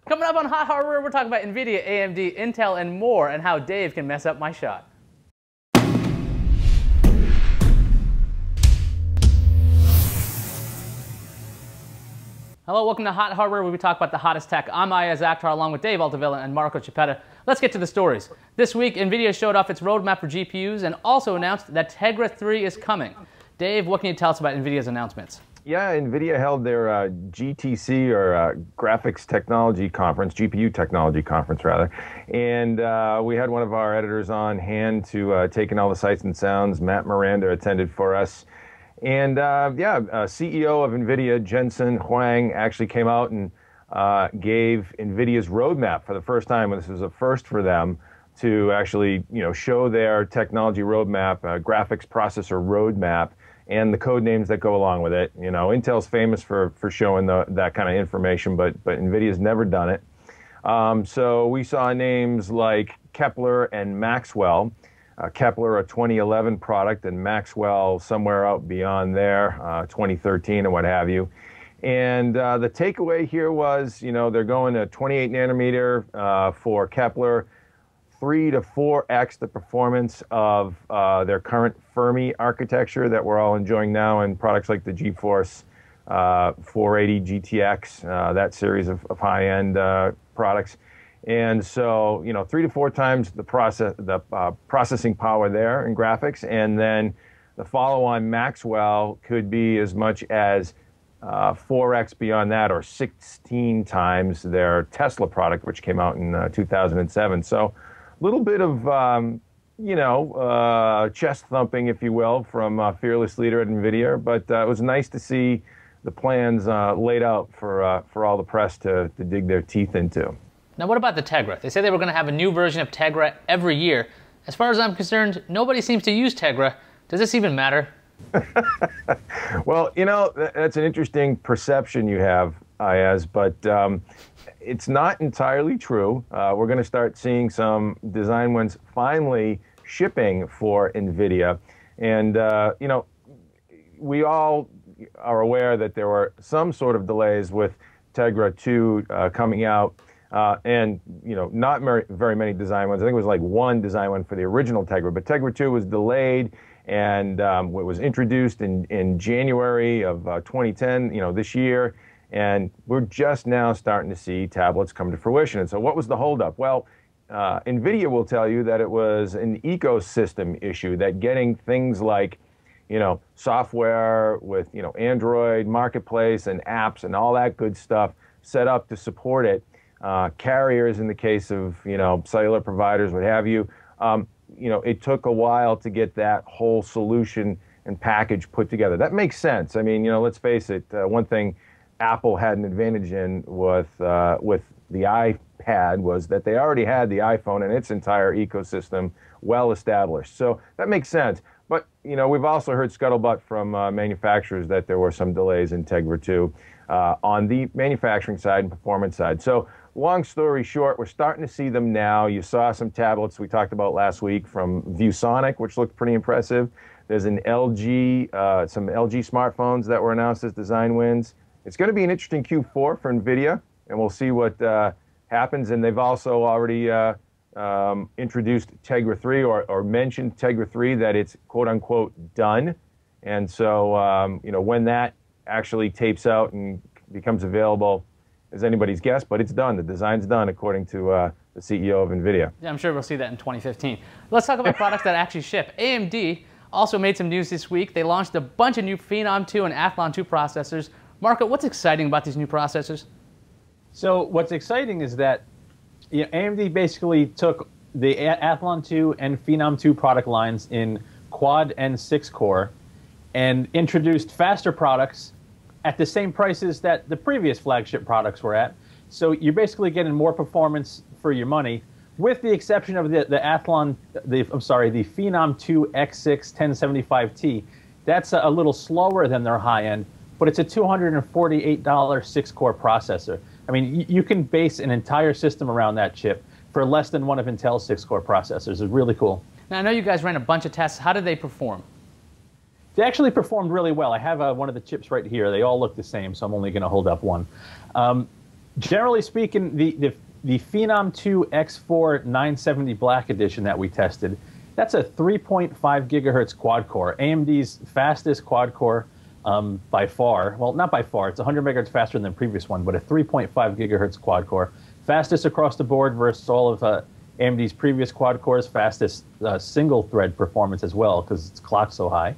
Coming up on Hot Hardware, we're talking about Nvidia, AMD, Intel, and more, and how Dave can mess up my shot. Hello, welcome to Hot Hardware, where we talk about the hottest tech. I'm Ayaz Akhtar, along with Dave Altavilla and Marco Chiappetta. Let's get to the stories. This week, Nvidia showed off its roadmap for GPUs and also announced that Tegra 3 is coming. Dave, what can you tell us about Nvidia's announcements? Yeah, Nvidia held their GTC, or Graphics Technology Conference, GPU Technology Conference rather, and we had one of our editors on hand to take in all the sights and sounds. Matt Miranda attended for us. And CEO of Nvidia, Jensen Huang, actually came out and gave Nvidia's roadmap for the first time. And this was a first for them to actually, show their technology roadmap, graphics processor roadmap, and the code names that go along with it. Intel's famous for showing that kind of information, but Nvidia's never done it. So we saw names like Kepler and Maxwell. Kepler, a 2011 product, and Maxwell somewhere out beyond there, 2013 and what have you. And the takeaway here was, they're going to 28 nanometer for Kepler, 3 to 4x the performance of their current Fermi architecture that we're all enjoying now in products like the GeForce 480 GTX, that series of high-end products. And so, 3 to 4 times the processing power there in graphics, and then the follow-on Maxwell could be as much as 4x beyond that, or 16 times their Tesla product, which came out in 2007. So, a little bit of chest thumping, if you will, from fearless leader at Nvidia. But it was nice to see the plans laid out for all the press to dig their teeth into. Now, what about the Tegra? They said they were going to have a new version of Tegra every year. As far as I'm concerned, nobody seems to use Tegra. Does this even matter? Well, that's an interesting perception you have, Ayaz, but it's not entirely true. We're going to start seeing some design wins finally shipping for Nvidia. And, we all are aware that there were some sort of delays with Tegra 2 coming out. And not very many design wins. I think it was like one design win for the original Tegra, but Tegra 2 was delayed, and it was introduced in January of 2010, this year, and we're just now starting to see tablets come to fruition. And so what was the holdup? Well, Nvidia will tell you that it was an ecosystem issue, that getting things like software with Android Marketplace and apps and all that good stuff set up to support it. Carriers, in the case of cellular providers, what have you, it took a while to get that whole solution and package put together. That makes sense. I mean, let's face it. One thing Apple had an advantage in with the iPad was that they already had the iPhone and its entire ecosystem well established. So that makes sense. But we've also heard scuttlebutt from manufacturers that there were some delays in Tegra 2 on the manufacturing side and performance side. So long story short, we're starting to see them now. You saw some tablets we talked about last week from ViewSonic, which looked pretty impressive. There's an LG, some LG smartphones that were announced as design wins. It's going to be an interesting Q4 for Nvidia, and we'll see what happens. And they've also already introduced Tegra 3 or mentioned Tegra 3, that it's quote unquote done. And so, when that actually tapes out and becomes available is anybody's guess, but it's done. The design's done, according to the CEO of Nvidia. Yeah, I'm sure we'll see that in 2015. Let's talk about products that actually ship. AMD also made some news this week. They launched a bunch of new Phenom 2 and Athlon 2 processors. Marco, what's exciting about these new processors? So what's exciting is that AMD basically took the Athlon 2 and Phenom 2 product lines in quad and 6-core and introduced faster products at the same prices that the previous flagship products were at. So you're basically getting more performance for your money, with the exception of the Phenom 2 X6 1075T. That's a little slower than their high end, but it's a $248 6-core processor. I mean, you can base an entire system around that chip for less than one of Intel's 6-core processors. It's really cool. Now, I know you guys ran a bunch of tests. How did they perform? They actually performed really well. I have one of the chips right here. They all look the same, so I'm only going to hold up one. Generally speaking, the Phenom 2 X4 970 Black Edition that we tested, that's a 3.5 gigahertz quad core, AMD's fastest quad core by far. Well, not by far. It's 100 megahertz faster than the previous one, but a 3.5 gigahertz quad core. Fastest across the board versus all of AMD's previous quad cores. Fastest single thread performance as well because it's clocked so high.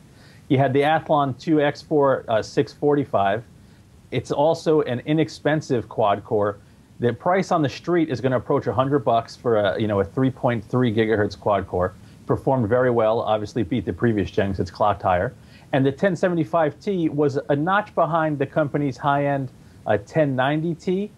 You had the Athlon 2 X4 645. It's also an inexpensive quad core. The price on the street is going to approach $100 for a 3.3 gigahertz quad core. Performed very well. Obviously beat the previous gen because it's clocked higher. And the 1075T was a notch behind the company's high-end 1090T.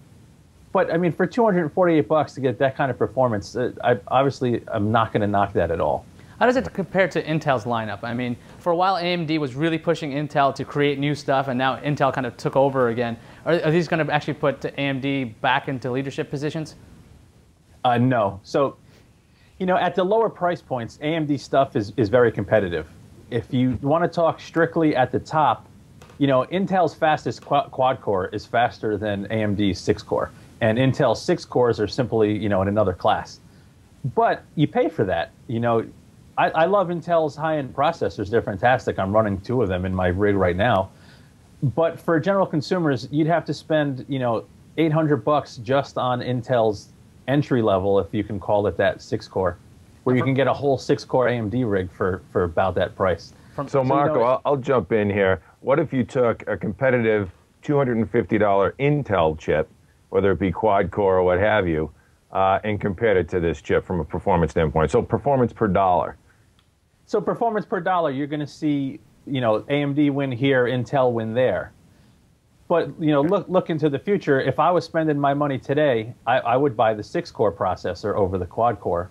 But I mean, for $248 to get that kind of performance, I'm not going to knock that at all. How does it compare to Intel's lineup? I mean, for a while, AMD was really pushing Intel to create new stuff, and now Intel kind of took over again. Are these going to actually put AMD back into leadership positions? No. So, at the lower price points, AMD stuff is very competitive. If you want to talk strictly at the top, Intel's fastest quad core is faster than AMD's 6-core. And Intel's 6 cores are simply, in another class. But you pay for that. I love Intel's high-end processors. They're fantastic. I'm running 2 of them in my rig right now. But for general consumers, you'd have to spend, $800 just on Intel's entry level, if you can call it that, 6-core, where you can get a whole 6-core AMD rig for about that price. So Marco, I'll jump in here. What if you took a competitive $250 Intel chip, whether it be quad core or what have you, and compared it to this chip from a performance standpoint? So performance per dollar. So performance per dollar, you're going to see, AMD win here, Intel win there. But, look into the future. If I was spending my money today, I would buy the 6-core processor over the quad core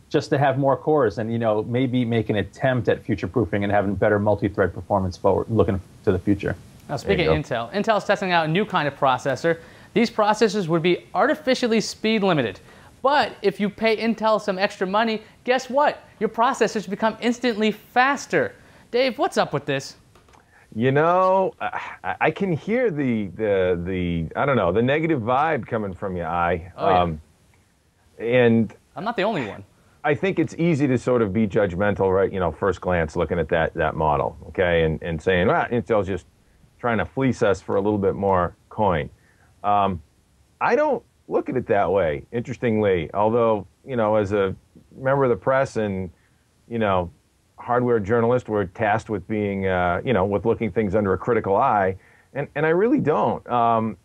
just to have more cores and, maybe make an attempt at future-proofing and having better multi-thread performance forward, looking to the future. Now, speaking of Intel, Intel's testing out a new kind of processor. These processors would be artificially speed limited. But if you pay Intel some extra money, guess what? Your processors become instantly faster. Dave, what's up with this? I can hear the I don't know, the negative vibe coming from you, and I'm not the only one. I think it's easy to sort of be judgmental, right? First glance, looking at that model, okay, and saying, well, Intel's just trying to fleece us for a little bit more coin. I don't look at it that way, interestingly, although, as a member of the press and, hardware journalist, we're tasked with being, with looking things under a critical eye, and I really don't. I'm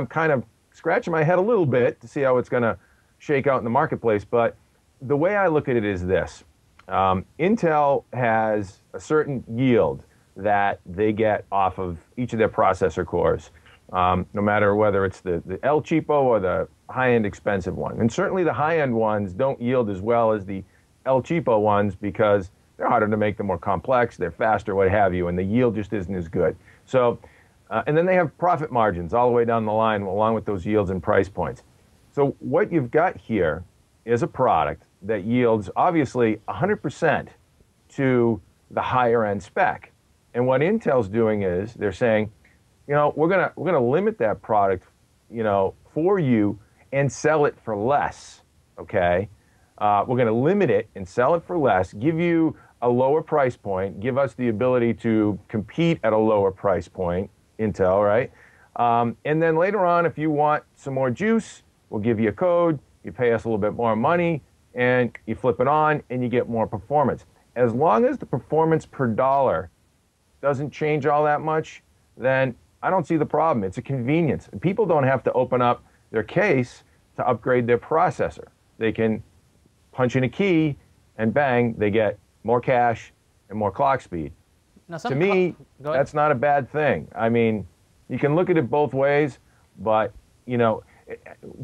kind of scratching my head a little bit to see how it's going to shake out in the marketplace, but the way I look at it is this. Intel has a certain yield that they get off of each of their processor cores, no matter whether it's the El Cheapo or the high-end expensive one. And certainly the high-end ones don't yield as well as the El Cheapo ones because they're harder to make, they're more complex, they're faster, what have you, and the yield just isn't as good. So, and then they have profit margins all the way down the line along with those yields and price points. So what you've got here is a product that yields obviously 100% to the higher end spec. And what Intel's doing is they're saying, we're gonna limit that product, for you and sell it for less. Okay, we're gonna limit it and sell it for less. Give you a lower price point. Give us the ability to compete at a lower price point. Intel, right? And then later on, if you want some more juice, we'll give you a code. You pay us a little bit more money, and you flip it on, and you get more performance. As long as the performance per dollar doesn't change all that much, then I don't see the problem. It's a convenience. People don't have to open up their case to upgrade their processor. They can punch in a key, and bang, they get more cache and more clock speed. Now, to me, that's not a bad thing. I mean, you can look at it both ways, but,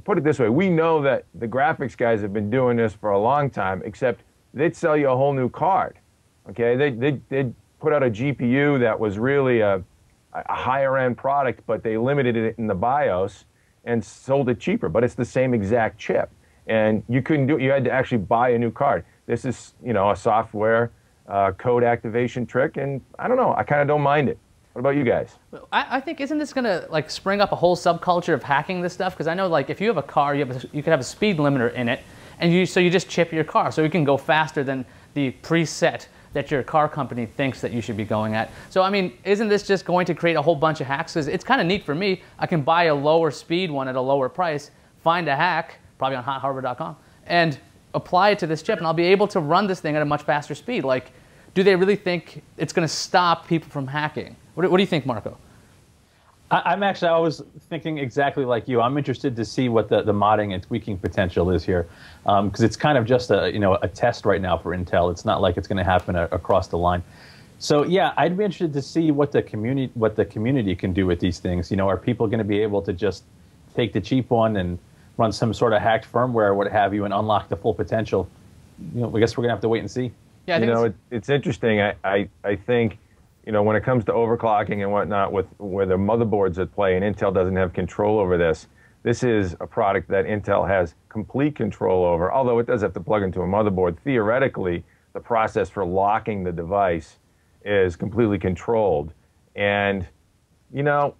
put it this way. We know that the graphics guys have been doing this for a long time, except they'd sell you a whole new card. Okay, they'd put out a GPU that was really a higher end product, but they limited it in the BIOS and sold it cheaper. But it's the same exact chip, and you couldn't do it. You had to actually buy a new card. This is, a software code activation trick, and I don't know. I kind of don't mind it. What about you guys? I think, isn't this going to like spring up a whole subculture of hacking this stuff? Because I know, like, if you have a car, you could have a speed limiter in it, and so you just chip your car so you can go faster than the preset that your car company thinks that you should be going at. So, I mean, isn't this just going to create a whole bunch of hacks? Because it's kind of neat for me. I can buy a lower speed one at a lower price, find a hack, probably on HotHardware.com, and apply it to this chip, and I'll be able to run this thing at a much faster speed. Like, do they really think it's going to stop people from hacking? What do you think, Marco? I was thinking exactly like you. I'm interested to see what the modding and tweaking potential is here, because it's kind of just a test right now for Intel. It's not like it's going to happen across the line. So yeah, I'd be interested to see what the community can do with these things. You know, are people going to be able to just take the cheap one and run some sort of hacked firmware or what have you and unlock the full potential? You know, I guess we're going to have to wait and see. Yeah, I think it's interesting. I think, you know, when it comes to overclocking and whatnot, where the motherboards at play, and Intel doesn't have control over this, this is a product that Intel has complete control over. Although it does have to plug into a motherboard, theoretically, the process for locking the device is completely controlled. And, you know,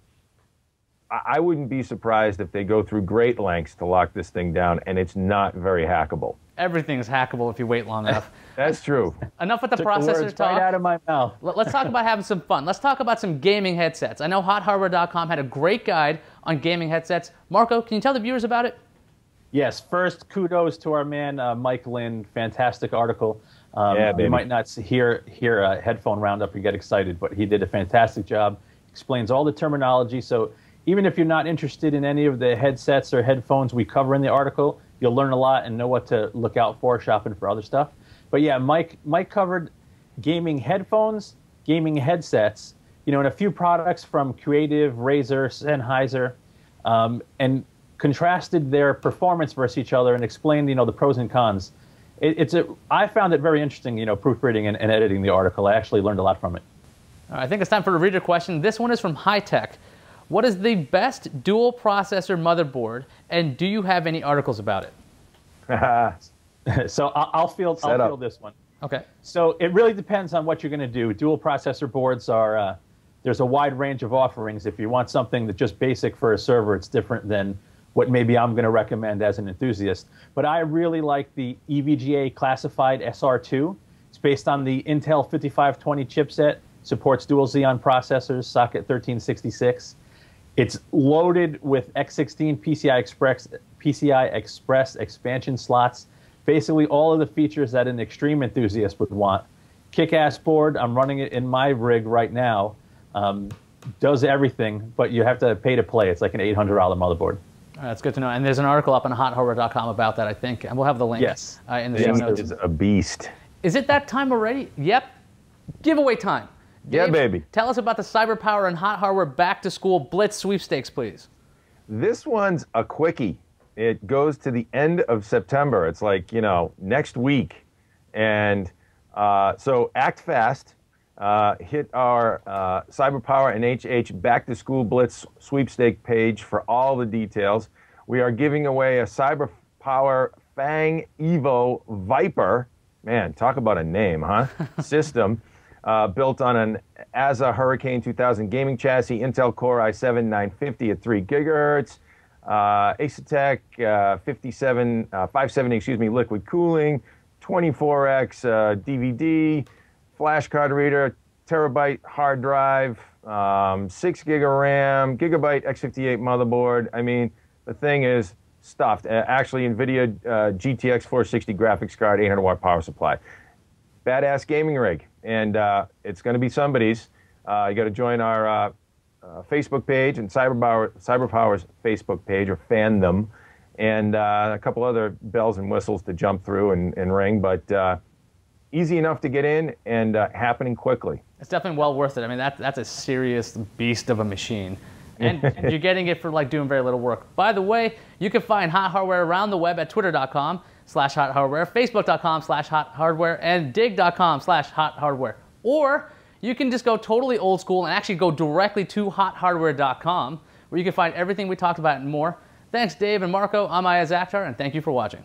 I wouldn't be surprised if they go through great lengths to lock this thing down, and it's not very hackable. Everything's hackable if you wait long enough. That's true. Enough with the Took processor the words talk. right out of my mouth. Let's talk about having some fun. Let's talk about some gaming headsets. I know HotHardware.com had a great guide on gaming headsets. Marco, can you tell the viewers about it? Yes. First, kudos to our man Mike Lynn. Fantastic article. Yeah, baby. You might not hear a headphone roundup or get excited, but he did a fantastic job. Explains all the terminology. So even if you're not interested in any of the headsets or headphones we cover in the article, you'll learn a lot and know what to look out for shopping for other stuff. But yeah, Mike covered gaming headphones, gaming headsets, you know, and a few products from Creative, Razer, Sennheiser, and contrasted their performance versus each other and explained, you know, the pros and cons. I found it very interesting, you know, proofreading and editing the article. I actually learned a lot from it. All right, I think it's time for a reader question. This one is from High Tech. What is the best dual processor motherboard, and do you have any articles about it? So I'll field this one. Okay. So it really depends on what you're going to do. Dual processor boards are, there's a wide range of offerings. If you want something that's just basic for a server, it's different than what maybe I'm going to recommend as an enthusiast. But I really like the EVGA classified SR2. It's based on the Intel 5520 chipset, supports dual Xeon processors, socket 1366. It's loaded with X16 PCI Express expansion slots, basically all of the features that an extreme enthusiast would want. Kick-ass board, I'm running it in my rig right now, does everything, but you have to pay to play. It's like an $800 motherboard. All right, that's good to know. And there's an article up on HotHardware.com about that, I think, and we'll have the link in the show notes. It's a beast. Is it that time already? Yep. Giveaway time. Yeah, Dave, baby. Tell us about the CyberPower and Hot Hardware Back to School Blitz sweepstakes, please. This one's a quickie. It goes to the end of September. It's like, you know, next week. And so act fast. Hit our CyberPower and HH Back to School Blitz sweepstake page for all the details. We are giving away a CyberPower Fang Evo Viper. Man, talk about a name, huh? System. Built on an ASA Hurricane 2000 gaming chassis, Intel Core i7-950 at 3 gigahertz, Asetek 570, liquid cooling, 24x DVD, flash card reader, terabyte hard drive, 6 gig of RAM, gigabyte x58 motherboard. I mean, the thing is stuffed. Actually, Nvidia GTX 460 graphics card, 800 watt power supply. Badass gaming rig, and it's going to be somebody's. You got to join our Facebook page and CyberPower's Facebook page, or fan them, and a couple other bells and whistles to jump through and ring, but easy enough to get in and happening quickly. It's definitely well worth it. I mean, that's a serious beast of a machine. And you're getting it for like doing very little work. By the way, you can find Hot Hardware around the web at twitter.com/HotHardware, facebook.com/HotHardware, and dig.com/HotHardware. Or you can just go totally old school and actually go directly to HotHardware.com, where you can find everything we talked about and more. Thanks, Dave and Marco. I'm Ayaz Akhtar, and thank you for watching.